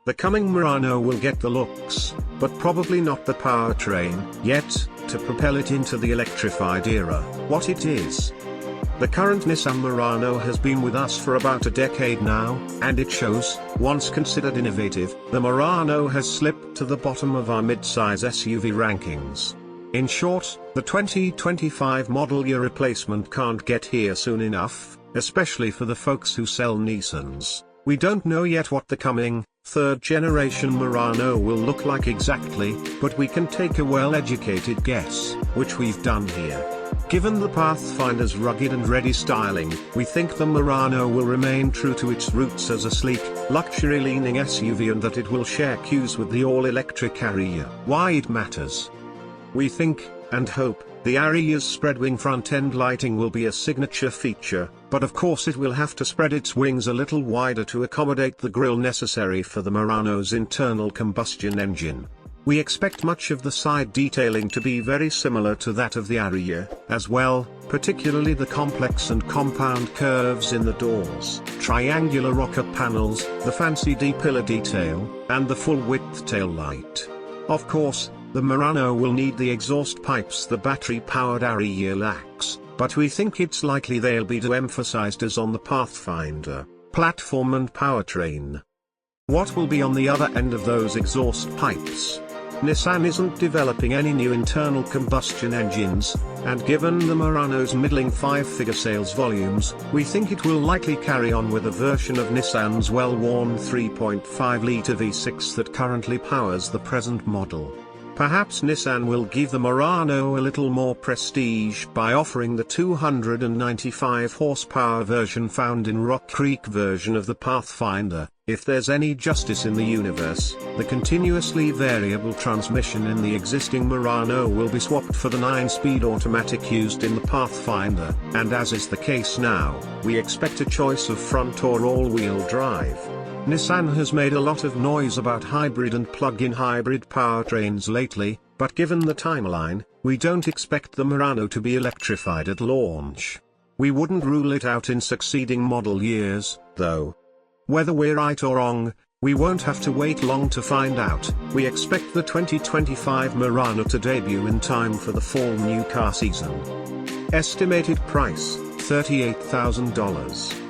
The coming Murano will get the looks, but probably not the powertrain, yet, to propel it into the electrified era, what it is. The current Nissan Murano has been with us for about a decade now, and it shows. Once considered innovative, the Murano has slipped to the bottom of our mid-size SUV rankings. In short, the 2025 model year replacement can't get here soon enough, especially for the folks who sell Nissans. We don't know yet what the coming, third-generation Murano will look like exactly, but we can take a well-educated guess, which we've done here. Given the Pathfinder's rugged and ready styling, we think the Murano will remain true to its roots as a sleek, luxury-leaning SUV and that it will share cues with the all-electric Ariya. Why it matters? We think, and hope, the Ariya's spread-wing front-end lighting will be a signature feature, but of course it will have to spread its wings a little wider to accommodate the grille necessary for the Murano's internal combustion engine. We expect much of the side detailing to be very similar to that of the Ariya, as well, particularly the complex and compound curves in the doors, triangular rocker panels, the fancy D-pillar detail, and the full-width tail light. Of course, the Murano will need the exhaust pipes the battery-powered Ariya lacks, but we think it's likely they'll be emphasized as on the Pathfinder platform and powertrain. What will be on the other end of those exhaust pipes? Nissan isn't developing any new internal combustion engines, and given the Murano's middling 5-figure sales volumes, we think it will likely carry on with a version of Nissan's well-worn 3.5-litre V6 that currently powers the present model. Perhaps Nissan will give the Murano a little more prestige by offering the 295 horsepower version found in Rock Creek version of the Pathfinder. If there's any justice in the universe, the continuously variable transmission in the existing Murano will be swapped for the 9-speed automatic used in the Pathfinder, and as is the case now, we expect a choice of front or all-wheel drive. Nissan has made a lot of noise about hybrid and plug-in hybrid powertrains lately, but given the timeline, we don't expect the Murano to be electrified at launch. We wouldn't rule it out in succeeding model years, though. Whether we're right or wrong, we won't have to wait long to find out. We expect the 2025 Murano to debut in time for the fall new car season. Estimated price, $38,000.